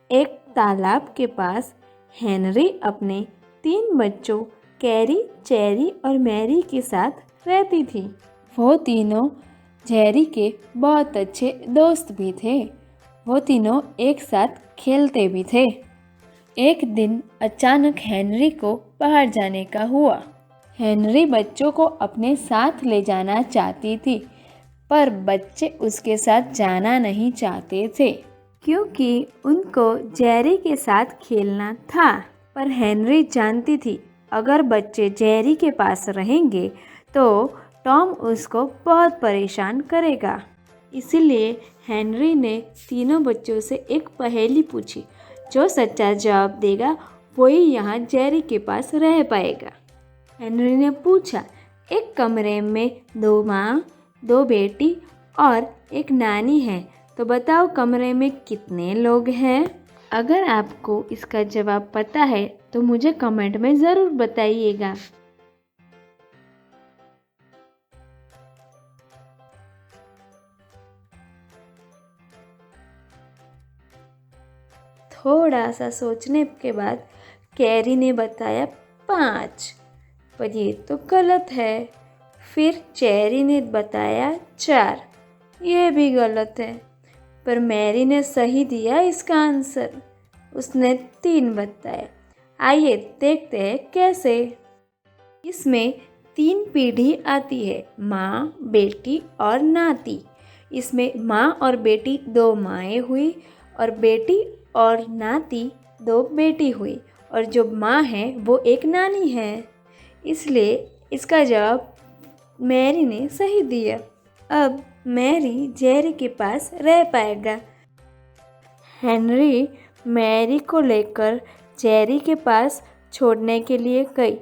एक तालाब के पास हेनरी अपने 3 बच्चों कैरी, चेरी और मैरी के साथ रहती थी। वो तीनों जेरी के बहुत अच्छे दोस्त भी थे। वो तीनों एक साथ खेलते भी थे। एक दिन अचानक हेनरी को बाहर जाने का हुआ। हेनरी बच्चों को अपने साथ ले जाना चाहती थी, पर बच्चे उसके साथ जाना नहीं चाहते थे क्योंकि उनको जेरी के साथ खेलना था। पर हेनरी जानती थी अगर बच्चे जेरी के पास रहेंगे तो टॉम उसको बहुत परेशान करेगा। इसीलिए हेनरी ने तीनों बच्चों से एक पहेली पूछी। जो सच्चा जवाब देगा वही यहाँ जेरी के पास रह पाएगा। हेनरी ने पूछा, एक कमरे में 2 माँ, 2 बेटी और एक नानी है, तो बताओ कमरे में कितने लोग हैं? अगर आपको इसका जवाब पता है तो मुझे कमेंट में ज़रूर बताइएगा। थोड़ा सा सोचने के बाद कैरी ने बताया 5, पर ये तो गलत है। फिर चेरी ने बताया 4, ये भी गलत है। पर मैरी ने सही दिया इसका आंसर, उसने 3 बताया। आइए देखते हैं कैसे। इसमें 3 पीढ़ी आती है, माँ, बेटी और नाती। इसमें माँ और बेटी 2 माएँ हुई और बेटी और नाती 2 बेटी हुई, और जो माँ है वो एक नानी है। इसलिए इसका जवाब मैरी ने सही दिया। अब मैरी जेरी के पास रह पाएगा। हेनरी मैरी को लेकर जेरी के पास छोड़ने के लिए गई,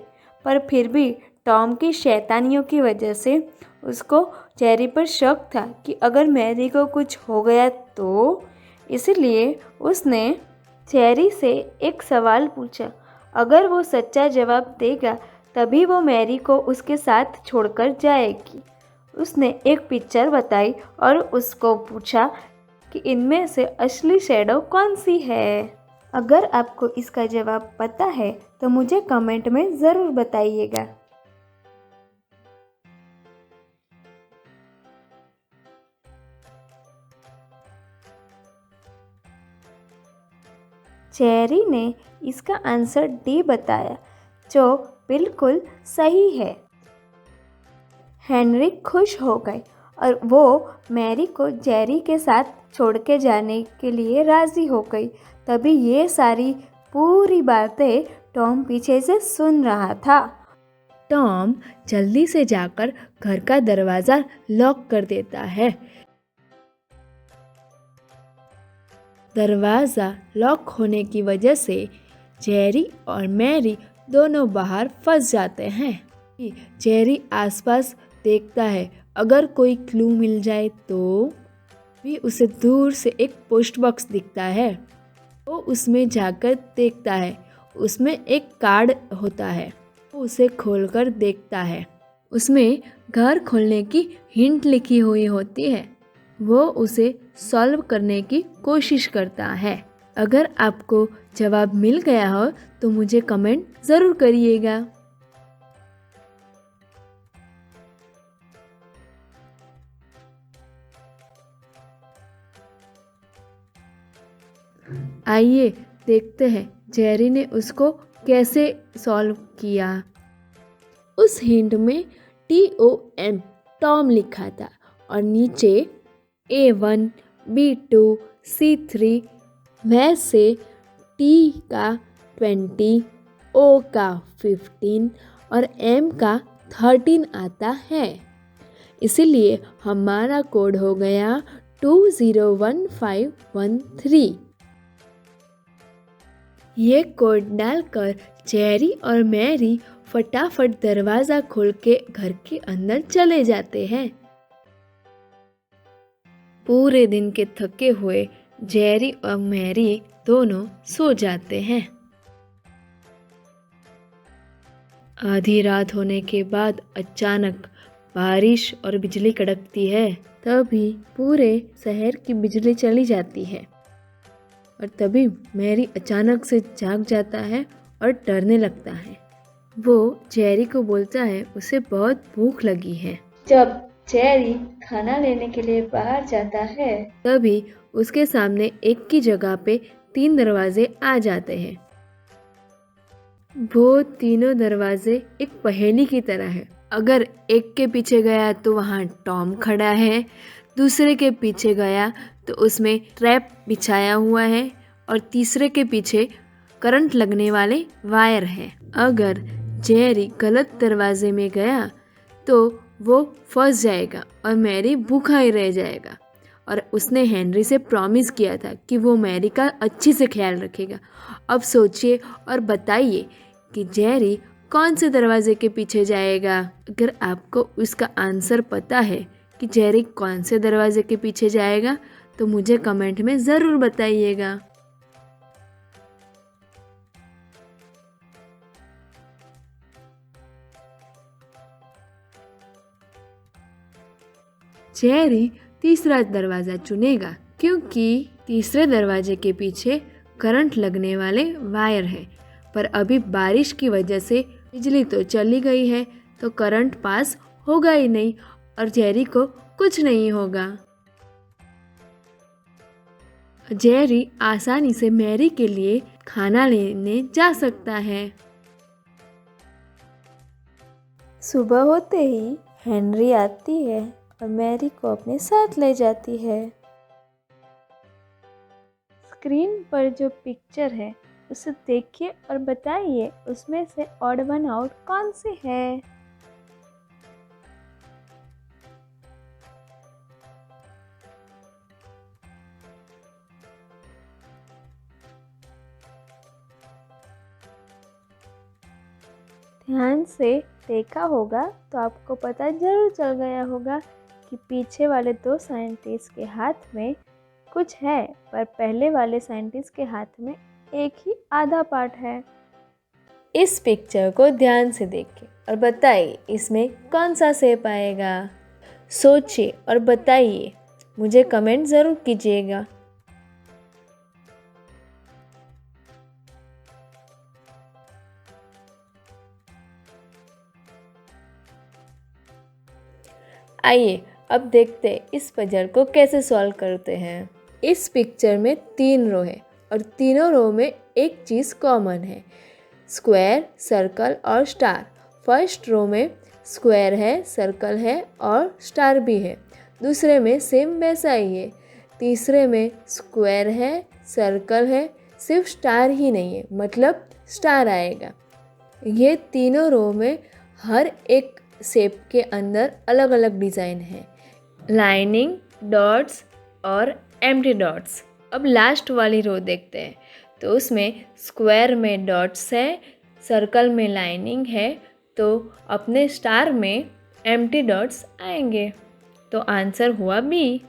पर फिर भी टॉम की शैतानियों की वजह से उसको जेरी पर शक था कि अगर मैरी को कुछ हो गया तो। इसलिए उसने जेरी से एक सवाल पूछा। अगर वो सच्चा जवाब देगा तभी वो मैरी को उसके साथ छोड़कर जाएगी। उसने एक पिक्चर बताई और उसको पूछा कि इनमें से असली शैडो कौन सी है। अगर आपको इसका जवाब पता है तो मुझे कमेंट में ज़रूर बताइएगा। चेरी ने इसका आंसर डी बताया, जो बिल्कुल सही है। हेनरी खुश हो गए और वो मैरी को जेरी के साथ छोड़ के जाने के लिए राज़ी हो गई। तभी ये सारी पूरी बातें टॉम पीछे से सुन रहा था। टॉम जल्दी से जाकर घर का दरवाज़ा लॉक कर देता है। दरवाज़ा लॉक होने की वजह से जेरी और मैरी दोनों बाहर फंस जाते हैं। जेरी आसपास देखता है, अगर कोई क्लू मिल जाए तो। भी उसे दूर से एक पोस्ट बॉक्स दिखता है। वो उसमें जाकर देखता है, उसमें एक कार्ड होता है। वो उसे खोलकर देखता है, उसमें घर खोलने की हिंट लिखी हुई होती है। वो उसे सॉल्व करने की कोशिश करता है। अगर आपको जवाब मिल गया हो तो मुझे कमेंट ज़रूर करिएगा। आइए देखते हैं जेरी ने उसको कैसे सॉल्व किया। उस हिंट में TOM टॉम लिखा था और नीचे A1, B2, C3 वैसे T का 20, O का 15 और M का 13 आता है। इसीलिए हमारा कोड हो गया 201513। ये कोड डालकर जेरी और मैरी फटाफट दरवाज़ा खोल के घर के अंदर चले जाते हैं। पूरे दिन के थके हुए जेरी और मैरी दोनों सो जाते हैं। आधी रात होने के बाद अचानक बारिश और बिजली कड़कती है। तभी पूरे शहर की बिजली चली जाती है। और तभी मैरी अचानक से जाग जाता है और डरने लगता है। वो जेरी को बोलता है उसे बहुत भूख लगी है। जब जेरी खाना लेने के लिए बाहर जाता है तभी उसके सामने एक की जगह पे 3 दरवाजे आ जाते हैं। वो तीनों दरवाजे एक पहेली की तरह है। अगर एक के पीछे गया तो वहाँ टॉम खड़ा है, दूसरे के पीछे गया तो उसमें ट्रैप बिछाया हुआ है और तीसरे के पीछे करंट लगने वाले वायर है। अगर जेरी गलत दरवाजे में गया तो वो फंस जाएगा और मैरी भूखा ही रह जाएगा। और उसने हेनरी से प्रॉमिस किया था कि वो मैरी का अच्छे से ख्याल रखेगा। अब सोचिए और बताइए कि जेरी कौन से दरवाजे के पीछे जाएगा। अगर आपको उसका आंसर पता है कि जेरी कौन से दरवाजे के पीछे जाएगा तो मुझे कमेंट में ज़रूर बताइएगा। जेरी तीसरा दरवाज़ा चुनेगा क्योंकि तीसरे दरवाजे के पीछे करंट लगने वाले वायर है। पर अभी बारिश की वजह से बिजली तो चली गई है तो करंट पास होगा ही नहीं और जेरी को कुछ नहीं होगा। जेरी आसानी से मैरी के लिए खाना लेने जा सकता है। सुबह होते ही हेनरी आती है और मैरी को अपने साथ ले जाती है। स्क्रीन पर जो पिक्चर है उसे देखिए और बताइए उसमें से ऑड वन आउट कौन सी है। ध्यान से देखा होगा तो आपको पता जरूर चल गया होगा कि पीछे वाले 2 साइंटिस्ट के हाथ में कुछ है पर पहले वाले साइंटिस्ट के हाथ में एक ही आधा पार्ट है। इस पिक्चर को ध्यान से देखिए और बताइए इसमें कौन सा शेप आएगा। सोचिए और बताइए, मुझे कमेंट ज़रूर कीजिएगा। आइए अब देखते हैं इस पजल को कैसे सॉल्व करते हैं। इस पिक्चर में 3 रो है और तीनों रो में एक चीज़ कॉमन है, स्क्वायर, सर्कल और स्टार। फर्स्ट रो में स्क्वायर है, सर्कल है और स्टार भी है। दूसरे में सेम वैसा ही है। तीसरे में स्क्वायर है, सर्कल है, सिर्फ स्टार ही नहीं है, मतलब स्टार आएगा। ये तीनों रो में हर एक शेप के अंदर अलग अलग डिज़ाइन है, लाइनिंग, डॉट्स और एम्प्टी डॉट्स। अब लास्ट वाली रो देखते हैं तो उसमें स्क्वायर में डॉट्स है, सर्कल में लाइनिंग है, तो अपने स्टार में एम्प्टी डॉट्स आएंगे। तो आंसर हुआ बी।